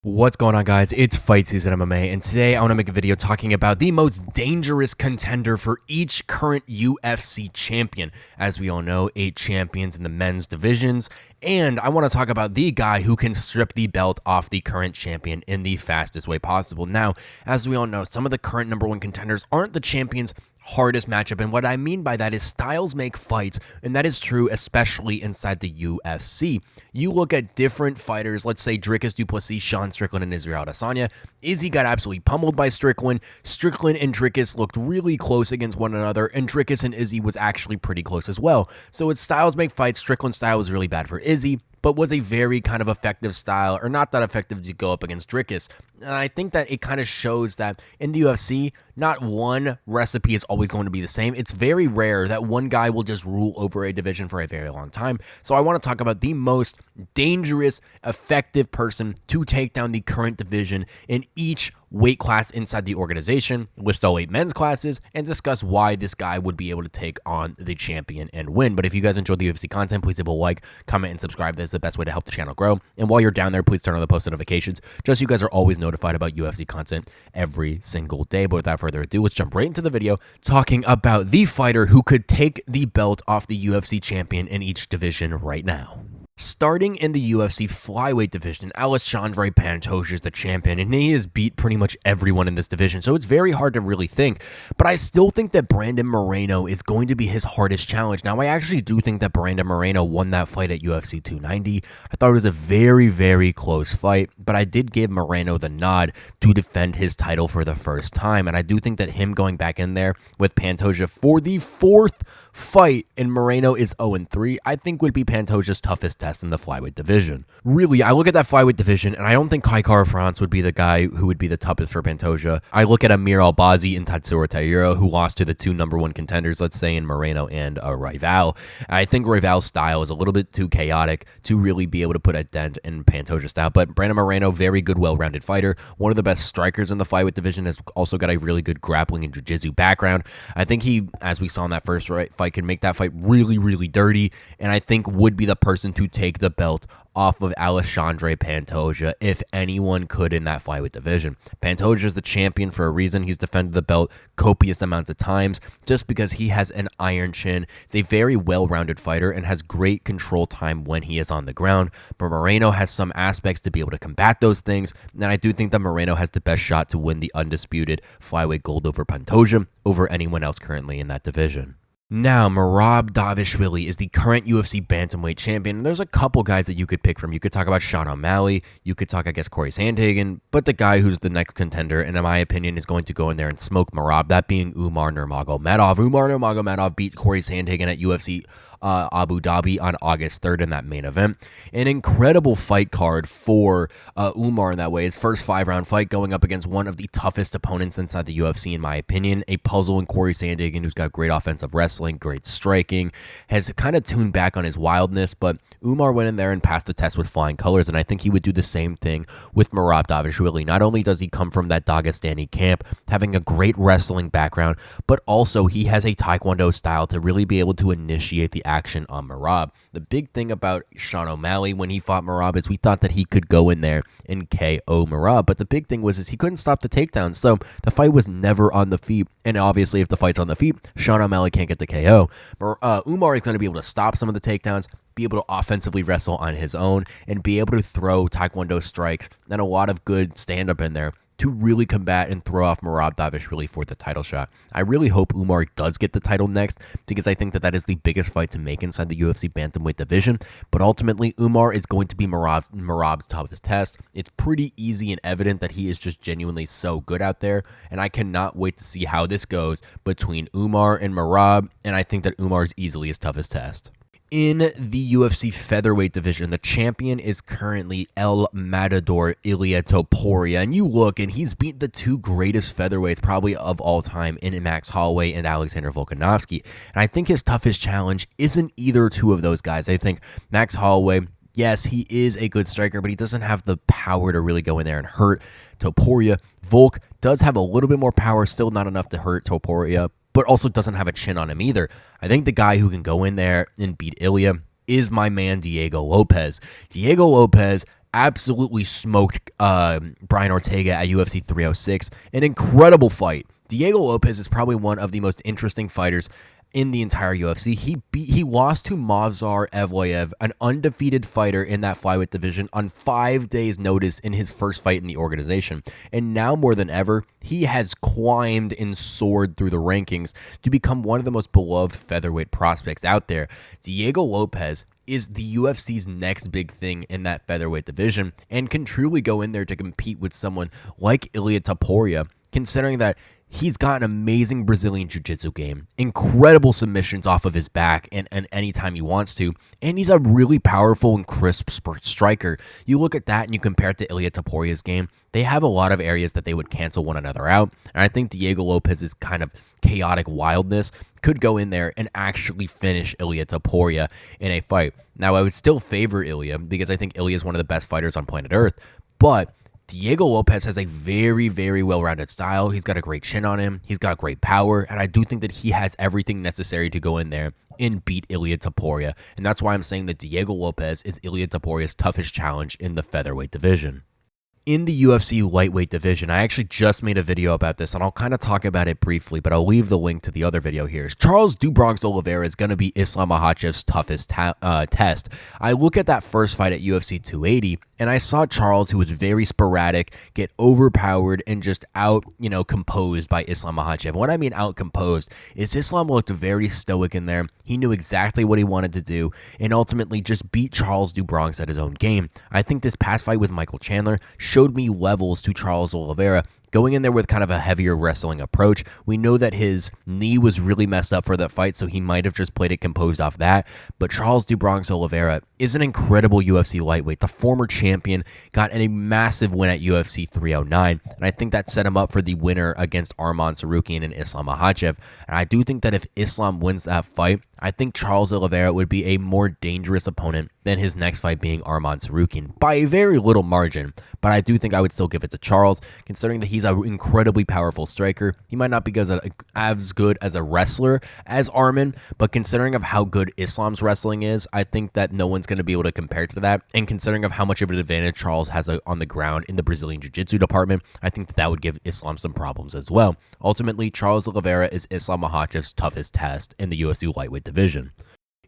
What's going on, guys? It's Fight Season MMA, and today I want to make a video talking about the most dangerous contender for each current UFC champion. As we all know, 8 champions in the men's divisions, and I want to talk about the guy who can strip the belt off the current champion in the fastest way possible. Now, as we all know, some of the current #1 contenders aren't the champions' hardest matchup, and what I mean by that is styles make fights, and that is true especially inside the UFC. You look at different fighters, let's say Dricus Du Plessis, Sean Strickland, and Israel Adesanya. Izzy got absolutely pummeled by Strickland. Strickland and Dricus looked really close against one another, and Dricus and Izzy was actually pretty close as well. So it's styles make fights. Strickland's style was really bad for Izzy, but was a very kind of effective style, or not that effective to go up against Dricus. And I think that it kind of shows that in the UFC, not one recipe is always going to be the same. It's very rare that one guy will just rule over a division for a very long time. So I want to talk about the most dangerous, effective person to take down the current division in each weight class inside the organization, list all 8 men's classes, and discuss why this guy would be able to take on the champion and win. But if you guys enjoyed the UFC content, please leave a like, comment, and subscribe. That's the best way to help the channel grow. And while you're down there, please turn on the post notifications, just so you guys are always notified about UFC content every single day. But without further ado, let's jump right into the video talking about the fighter who could take the belt off the UFC champion in each division right now. Starting in the UFC Flyweight division, Alexandre Pantoja is the champion, and he has beat pretty much everyone in this division, so it's very hard to really think. But I still think that Brandon Moreno is going to be his hardest challenge. Now, I actually do think that Brandon Moreno won that fight at UFC 290. I thought it was a very, very close fight, but I did give Moreno the nod to defend his title for the first time, and I do think that him going back in there with Pantoja for the 4th fight, and Moreno is 0-3, I think would be Pantoja's toughest test in the flyweight division. Really, I look at that flyweight division, and I don't think Kai Kara-France would be the guy who would be the toughest for Pantoja. I look at Amir Albazi and Tatsuro Taira, who lost to the 2 #1 contenders, let's say in Moreno and Rival. I think Rival's style is a little bit too chaotic to really be able to put a dent in Pantoja's style, but Brandon Moreno, very good, well-rounded fighter, one of the best strikers in the flyweight division, has also got a really good grappling and jiu-jitsu background. I think he, as we saw in that first fight, can make that fight really, really dirty, and I think would be the person to take the belt off of Alexandre Pantoja if anyone could in that flyweight division. Pantoja is the champion for a reason. He's defended the belt copious amounts of times just because he has an iron chin. He's a very well-rounded fighter and has great control time when he is on the ground. But Moreno has some aspects to be able to combat those things, and I do think that Moreno has the best shot to win the undisputed flyweight gold over Pantoja over anyone else currently in that division. Now, Merab Dvalishvili is the current UFC Bantamweight champion, and there's a couple guys that you could pick from. You could talk about Sean O'Malley, you could talk, I guess, Corey Sandhagen, but the guy who's the next contender, and in my opinion, is going to go in there and smoke Merab, that being Umar Nurmagomedov. Umar Nurmagomedov beat Corey Sandhagen at UFC Abu Dhabi on August 3rd in that main event. An incredible fight card for Umar in that way. His first 5-round fight going up against one of the toughest opponents inside the UFC, in my opinion. A puzzle in Corey Sandhagen, who's got great offensive wrestling, great striking, has kind of tuned back on his wildness, but Umar went in there and passed the test with flying colors, and I think he would do the same thing with Merab Dvalishvili. Not only does he come from that Dagestani camp, having a great wrestling background, but also he has a Taekwondo style to really be able to initiate the action on Merab. The big thing about Sean O'Malley when he fought Merab is we thought that he could go in there and KO Merab, but the big thing was is he couldn't stop the takedowns, so the fight was never on the feet, and obviously if the fight's on the feet, Sean O'Malley can't get the KO. Umar is going to be able to stop some of the takedowns, be able to offensively wrestle on his own, and be able to throw Taekwondo strikes and a lot of good stand-up in there to really combat and throw off Merab Dvalishvili for the title shot. I really hope Umar does get the title next, because I think that that is the biggest fight to make inside the UFC Bantamweight division, but ultimately Umar is going to be Merab's toughest test. It's pretty easy and evident that he is just genuinely so good out there, and I cannot wait to see how this goes between Umar and Merab, and I think that Umar is easily his toughest test. In the UFC Featherweight division, the champion is currently El Matador Ilia Topuria. And you look, and he's beat the 2 greatest featherweights probably of all time in Max Holloway and Alexander Volkanovski. And I think his toughest challenge isn't either 2 of those guys. I think Max Holloway, yes, he is a good striker, but he doesn't have the power to really go in there and hurt Topuria. Volk does have a little bit more power, still not enough to hurt Topuria, but also doesn't have a chin on him either. I think the guy who can go in there and beat Ilya is my man Diego Lopez. Diego Lopez absolutely smoked Brian Ortega at UFC 306. An incredible fight. Diego Lopes is probably one of the most interesting fighters in the entire UFC. He lost to Movsar Evloev, an undefeated fighter in that flyweight division, on 5 days' notice in his first fight in the organization. And now more than ever, he has climbed and soared through the rankings to become one of the most beloved featherweight prospects out there. Diego Lopes is the UFC's next big thing in that featherweight division and can truly go in there to compete with someone like Ilia Topuria, considering that he's got an amazing Brazilian jiu-jitsu game, incredible submissions off of his back and anytime he wants to, and he's a really powerful and crisp striker. You look at that and you compare it to Ilia Topuria's game, they have a lot of areas that they would cancel one another out, and I think Diego Lopes's kind of chaotic wildness could go in there and actually finish Ilia Topuria in a fight. Now, I would still favor Ilia because I think Ilia is one of the best fighters on planet Earth, but Diego Lopes has a very, very well-rounded style. He's got a great chin on him. He's got great power, and I do think that he has everything necessary to go in there and beat Ilia Topuria, and that's why I'm saying that Diego Lopes is Ilia Topuria's toughest challenge in the featherweight division. In the UFC lightweight division, I actually just made a video about this, and I'll kind of talk about it briefly, but I'll leave the link to the other video here. Charles "Do Bronx" Oliveira is going to be Islam Makhachev's toughest test. I look at that first fight at UFC 280, and I saw Charles, who was very sporadic, get overpowered and just composed by Islam Makhachev. What I mean out-composed is Islam looked very stoic in there. He knew exactly what he wanted to do, and ultimately just beat Charles "Do Bronx" at his own game. I think this past fight with Michael Chandler showed me levels to Charles Oliveira, going in there with kind of a heavier wrestling approach. We know that his knee was really messed up for that fight, so he might have just played it composed off that. But Charles "Do Bronx" Oliveira is an incredible UFC lightweight. The former champion got a massive win at UFC 309, and I think that set him up for the winner against Arman Tsarukyan and Islam Makhachev. And I do think that if Islam wins that fight, I think Charles Oliveira would be a more dangerous opponent than his next fight being Arman Tsarukyan by a very little margin. But I do think I would still give it to Charles, considering that he's an incredibly powerful striker. He might not be as good as a wrestler as Arman, but considering of how good Islam's wrestling is, I think that no one's going to be able to compare to that. And considering of how much of an advantage Charles has on the ground in the Brazilian Jiu-Jitsu department, I think that would give Islam some problems as well. Ultimately, Charles Oliveira is Islam Makhachev's toughest test in the UFC lightweight division.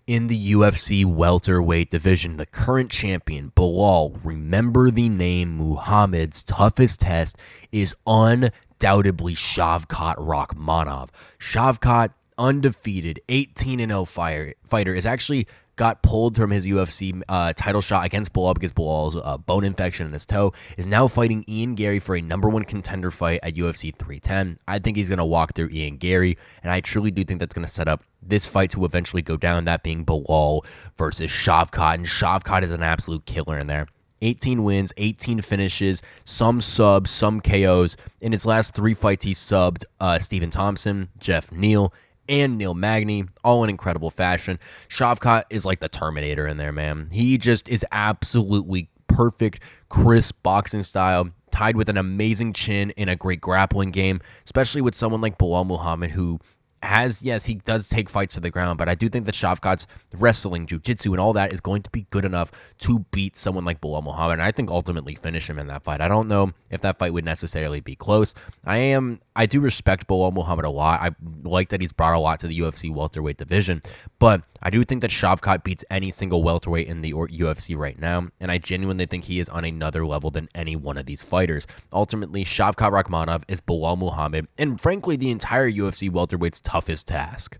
In the UFC welterweight division, the current champion, Belal, remember the name Muhammad's toughest test is undoubtedly Shavkat Rakhmonov. Shavkat, undefeated, 18-0 fighter, is actually got pulled from his UFC title shot against Belal because Belal's bone infection in his toe, is now fighting Ian Gary for a #1 contender fight at UFC 310. I think he's going to walk through Ian Gary, and I truly do think that's going to set up this fight to eventually go down, that being Belal versus Shavkat, and Shavkat is an absolute killer in there. 18 wins, 18 finishes, some subs, some KOs. In his last 3 fights, he subbed Stephen Thompson, Jeff Neal, and Neil Magny, all in incredible fashion. Shavkat is like the Terminator in there, man. He just is absolutely perfect, crisp boxing style, tied with an amazing chin and a great grappling game, especially with someone like Belal Muhammad, who has, yes, he does take fights to the ground, but I do think that Shavkat's wrestling, jiu-jitsu, and all that is going to be good enough to beat someone like Belal Muhammad, and I think ultimately finish him in that fight. I don't know if that fight would necessarily be close. I do respect Belal Muhammad a lot. I like that he's brought a lot to the UFC welterweight division, but I do think that Shavkat beats any single welterweight in the UFC right now, and I genuinely think he is on another level than any one of these fighters. Ultimately, Shavkat Rakhmonov is Belal Muhammad, and frankly, the entire UFC welterweight's toughest task.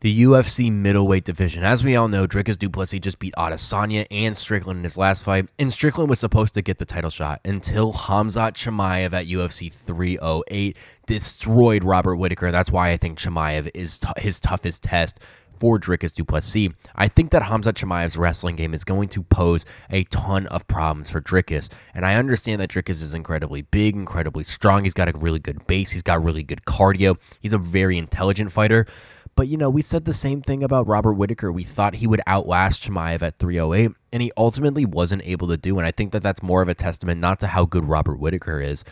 The UFC middleweight division. As we all know, Dricus du Plessis just beat Adesanya and Strickland in his last fight, and Strickland was supposed to get the title shot until Khamzat Chimaev at UFC 308 destroyed Robert Whittaker. That's why I think Chimaev is his toughest test for Dricus du Plessis. I think that Khamzat Chimaev's wrestling game is going to pose a ton of problems for Dricus, and I understand that Dricus is incredibly big, incredibly strong. He's got a really good base. He's got really good cardio. He's a very intelligent fighter. But, we said the same thing about Robert Whittaker. We thought he would outlast Chimaev at 308, and he ultimately wasn't able to do. And I think that that's more of a testament not to how good Robert Whittaker is,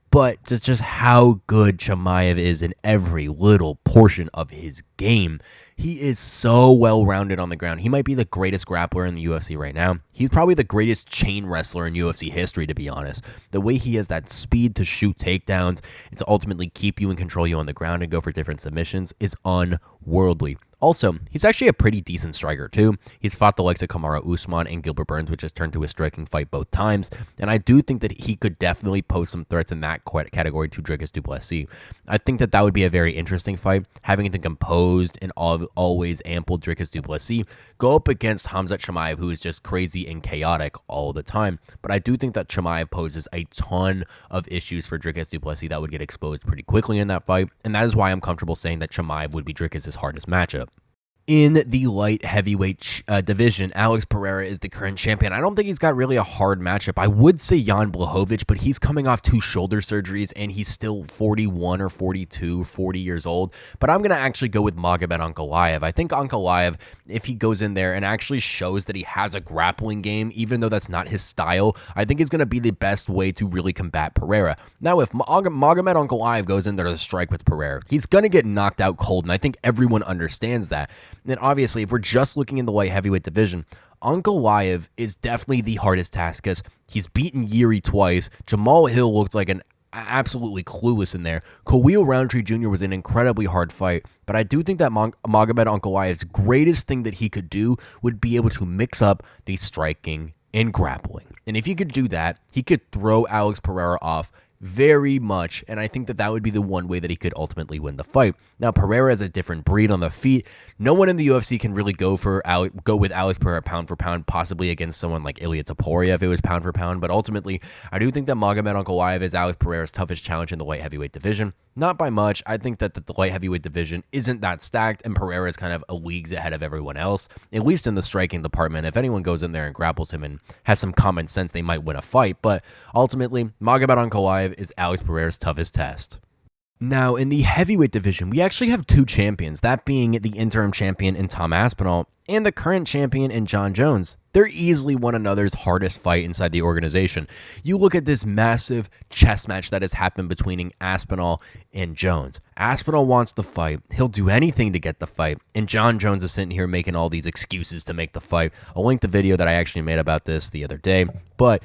but just how good Chimaev is in every little portion of his game. He is so well-rounded on the ground. He might be the greatest grappler in the UFC right now. He's probably the greatest chain wrestler in UFC history, to be honest. The way he has that speed to shoot takedowns and to ultimately keep you and control you on the ground and go for different submissions is unworldly. Also, he's actually a pretty decent striker, too. He's fought the likes of Kamaru Usman and Gilbert Burns, which has turned to a striking fight both times, and I do think that he could definitely pose some threats in that category to Dricus du Plessis. I think that would be a very interesting fight, having the composed and always ample Dricus du Plessis go up against Khamzat Chimaev, who is just crazy and chaotic all the time. But I do think that Chimaev poses a ton of issues for Dricus du Plessis that would get exposed pretty quickly in that fight, and that is why I'm comfortable saying that Chimaev would be Dricus' hardest matchup. In the light heavyweight division, Alex Pereira is the current champion. I don't think he's got really a hard matchup. I would say Jan Blachowicz, but he's coming off 2 shoulder surgeries, and he's still 41 or 42, 40 years old. But I'm going to actually go with Magomed Ankalaev. I think Ankalaev, if he goes in there and actually shows that he has a grappling game, even though that's not his style, I think is going to be the best way to really combat Pereira. Now, if Magomed Ankalaev goes in there to strike with Pereira, he's going to get knocked out cold, and I think everyone understands that. And obviously, if we're just looking in the light heavyweight division, Ankalaev is definitely the hardest task because he's beaten Yuri twice. Jamal Hill looked like an absolutely clueless in there. Khalil Roundtree Jr. was an incredibly hard fight, but I do think that Magomed Ankalaev's greatest thing that he could do would be able to mix up the striking and grappling. And if he could do that, he could throw Alex Pereira off very much, and I think that would be the one way that he could ultimately win the fight. Now, Pereira is a different breed on the feet. No one in the UFC can really go with Alex Pereira pound for pound, possibly against someone like Ilia Topuria if it was pound for pound, but ultimately, I do think that Magomed Ankalaev is Alex Pereira's toughest challenge in the light heavyweight division. Not by much. I think that the light heavyweight division isn't that stacked, and Pereira is kind of a leagues ahead of everyone else, at least in the striking department. If anyone goes in there and grapples him and has some common sense, they might win a fight, but ultimately, Magomed Ankalaev is Alex Pereira's toughest test. Now, in the heavyweight division, we actually have 2 champions, that being the interim champion in Tom Aspinall and the current champion in Jon Jones. They're easily one another's hardest fight inside the organization. You look at this massive chess match that has happened between Aspinall and Jones. Aspinall wants the fight. He'll do anything to get the fight. And Jon Jones is sitting here making all these excuses to make the fight. I'll link the video that I actually made about this the other day. But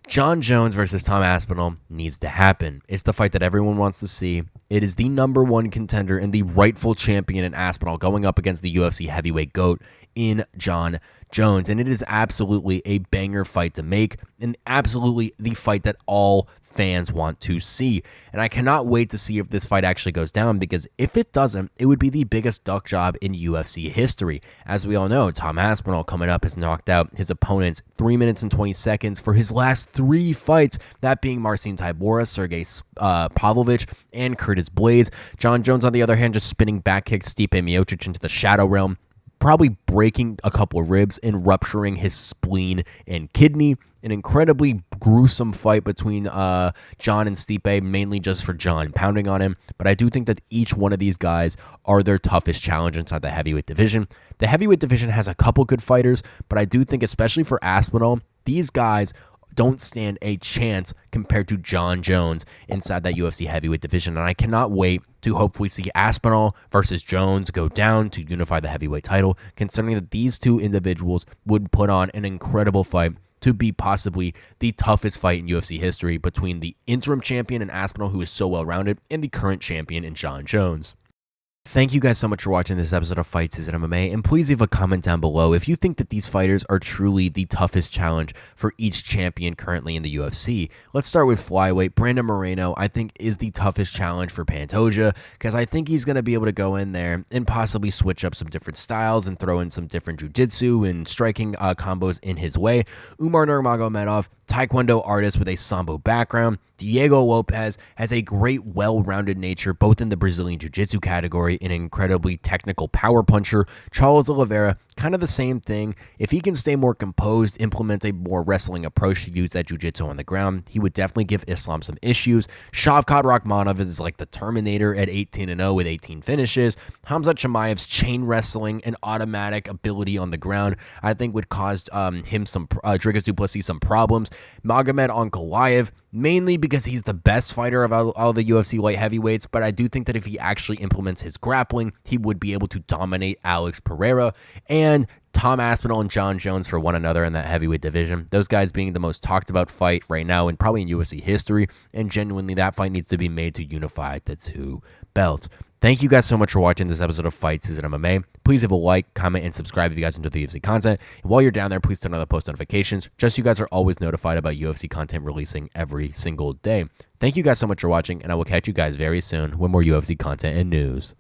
Jon Jones versus Tom Aspinall needs to happen. It's the fight that everyone wants to see. It is the #1 contender and the rightful champion in Aspinall going up against the UFC heavyweight GOAT in Jon Jones. And it is absolutely a banger fight to make and absolutely the fight that all fans want to see. And I cannot wait to see if this fight actually goes down, because if it doesn't, it would be the biggest duck job in UFC history. As we all know, Tom Aspinall coming up has knocked out his opponents 3 minutes and 20 seconds for his last 3 fights, that being Marcin Tybura, Sergey Pavlovich, and Curtis Blades. Jon Jones, on the other hand, just spinning back kicks Stipe Miocic into the shadow realm, probably breaking a couple of ribs and rupturing his spleen and kidney. An incredibly gruesome fight between Jon and Stipe, mainly just for Jon pounding on him. But I do think that each one of these guys are their toughest challenge inside the heavyweight division. The heavyweight division has a couple good fighters, but I do think, especially for Aspinall, these guys don't stand a chance compared to Jon Jones inside that UFC heavyweight division. And I cannot wait to hopefully see Aspinall versus Jones go down to unify the heavyweight title, considering that these 2 individuals would put on an incredible fight to be possibly the toughest fight in UFC history between the interim champion in Aspinall, who is so well-rounded, and the current champion in Jon Jones. Thank you guys so much for watching this episode of Fight Season MMA, and please leave a comment down below if you think that these fighters are truly the toughest challenge for each champion currently in the UFC. Let's start with Flyweight. Brandon Moreno, I think, is the toughest challenge for Pantoja, because I think he's going to be able to go in there and possibly switch up some different styles and throw in some different jiu-jitsu and striking combos in his way. Umar Nurmagomedov, Taekwondo artist with a Sambo background. Diego Lopez has a great, well-rounded nature, both in the Brazilian Jiu-Jitsu category and an incredibly technical power puncher. Charles Oliveira, kind of the same thing. If he can stay more composed, implement a more wrestling approach to use that Jiu-Jitsu on the ground, he would definitely give Islam some issues. Shavkat Rakhmonov is like the Terminator at 18-0 with 18 finishes. Khamzat Chimaev's chain wrestling and automatic ability on the ground, I think, would cause him Dricus du Plessis some problems. Magomed Ankalaev, mainly because he's the best fighter of all the UFC light heavyweights, but I do think that if he actually implements his grappling, he would be able to dominate Alex Pereira and Tom Aspinall and John Jones for one another in that heavyweight division. Those guys being the most talked about fight right now and probably in UFC history, and genuinely that fight needs to be made to unify the two belts. Thank you guys so much for watching this episode of Fight Season MMA. Please leave a like, comment, and subscribe if you guys enjoy the UFC content. And while you're down there, please turn on the post notifications, just so you guys are always notified about UFC content releasing every single day. Thank you guys so much for watching, and I will catch you guys very soon with more UFC content and news.